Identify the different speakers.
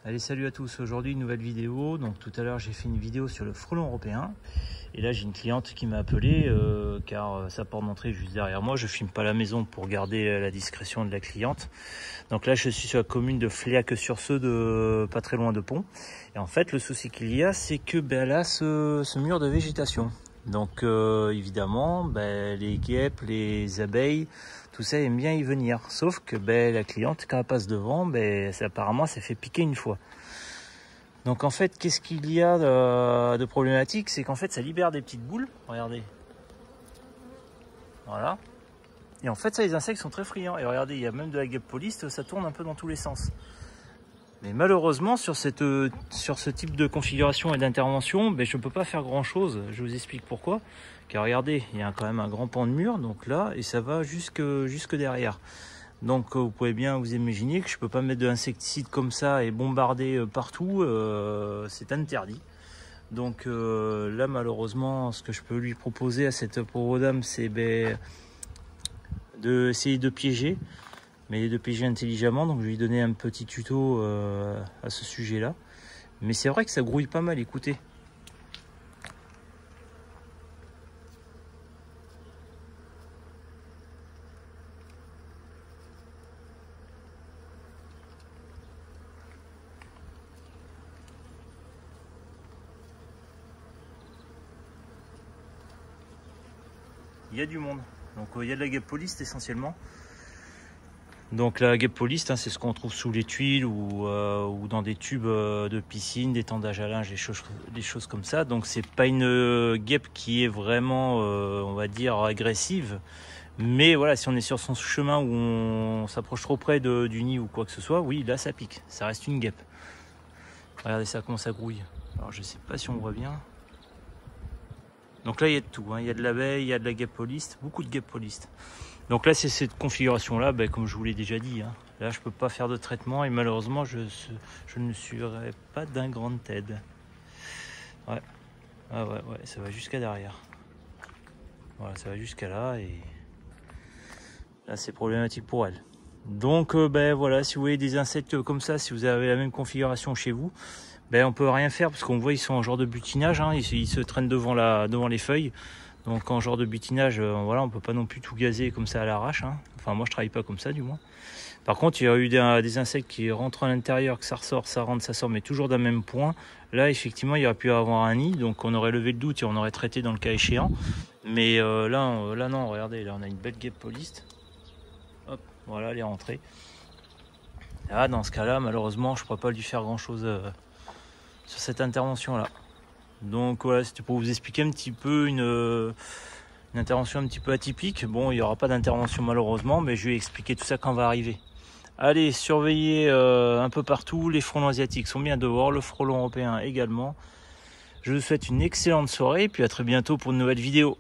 Speaker 1: Allez, salut à tous. Aujourd'hui, une nouvelle vidéo. Donc tout à l'heure, j'ai fait une vidéo sur le frelon européen. Et là, j'ai une cliente qui m'a appelé car sa porte d'entrée est juste derrière moi. Je filme pas la maison pour garder la discrétion de la cliente. Donc là, je suis sur la commune de Fléac-sur-Seu, pas très loin de Pont. Et en fait, le souci qu'il y a, c'est que elle a ce mur de végétation. Donc évidemment, les guêpes, les abeilles, tout ça aime bien y venir. Sauf que la cliente, quand elle passe devant, apparemment, ça fait piquer une fois. Donc en fait, qu'est-ce qu'il y a de problématique? C'est qu'en fait, ça libère des petites boules. Regardez. Voilà. Et en fait, ça, les insectes sont très friands. Et regardez, il y a même de la guêpe poliste, ça tourne un peu dans tous les sens. Mais malheureusement, sur ce type de configuration et d'intervention, je ne peux pas faire grand-chose. Je vous explique pourquoi. Car regardez, il y a quand même un grand pan de mur, donc là, et ça va jusque derrière. Donc vous pouvez bien vous imaginer que je ne peux pas mettre de l'insecticide comme ça et bombarder partout. C'est interdit. Donc là, malheureusement, ce que je peux lui proposer à cette pauvre dame, c'est d'essayer de piéger. Mais de piéger intelligemment, donc je vais lui donner un petit tuto à ce sujet là. Mais c'est vrai que ça grouille pas mal, écoutez. Il y a du monde, donc il y a de la guêpe poliste essentiellement. Donc la guêpe poliste, c'est ce qu'on trouve sous les tuiles ou dans des tubes de piscine, des tendages à linge, des choses comme ça. Donc c'est pas une guêpe qui est vraiment, on va dire, agressive. Mais voilà, si on est sur son chemin où on s'approche trop près du nid ou quoi que ce soit, oui, là ça pique. Ça reste une guêpe. Regardez ça, comment ça grouille. Alors je sais pas si on voit bien. Donc là il y a de tout, il y a de l'abeille, il y a de la guêpe poliste, beaucoup de guêpes polistes. Donc là c'est cette configuration là, comme je vous l'ai déjà dit, là je peux pas faire de traitement et malheureusement je ne serai pas d'un grand aide. Ouais, ça va jusqu'à derrière. Voilà, ça va jusqu'à là et là c'est problématique pour elle. Donc voilà, si vous voyez des insectes comme ça, si vous avez la même configuration chez vous, on peut rien faire parce qu'on voit ils sont en genre de butinage, ils se traînent devant les feuilles. Donc en genre de butinage, voilà, on peut pas non plus tout gazer comme ça à l'arrache. Enfin moi je travaille pas comme ça du moins. Par contre il y a eu des insectes qui rentrent à l'intérieur, que ça ressort, ça rentre, ça sort, mais toujours d'un même point. Là effectivement il y aurait pu avoir un nid, donc on aurait levé le doute et on aurait traité dans le cas échéant. Mais là non, regardez, là on a une belle guêpe poliste. Hop, voilà, elle est rentrée. Là dans ce cas-là, malheureusement je ne pourrais pas lui faire grand-chose sur cette intervention là. Donc voilà, c'était pour vous expliquer un petit peu une intervention un petit peu atypique. Bon, il n'y aura pas d'intervention malheureusement, mais je vais expliquer tout ça quand on va arriver. Allez, surveillez un peu partout. Les frelons asiatiques sont bien dehors, le frelon européen également. Je vous souhaite une excellente soirée et puis à très bientôt pour une nouvelle vidéo.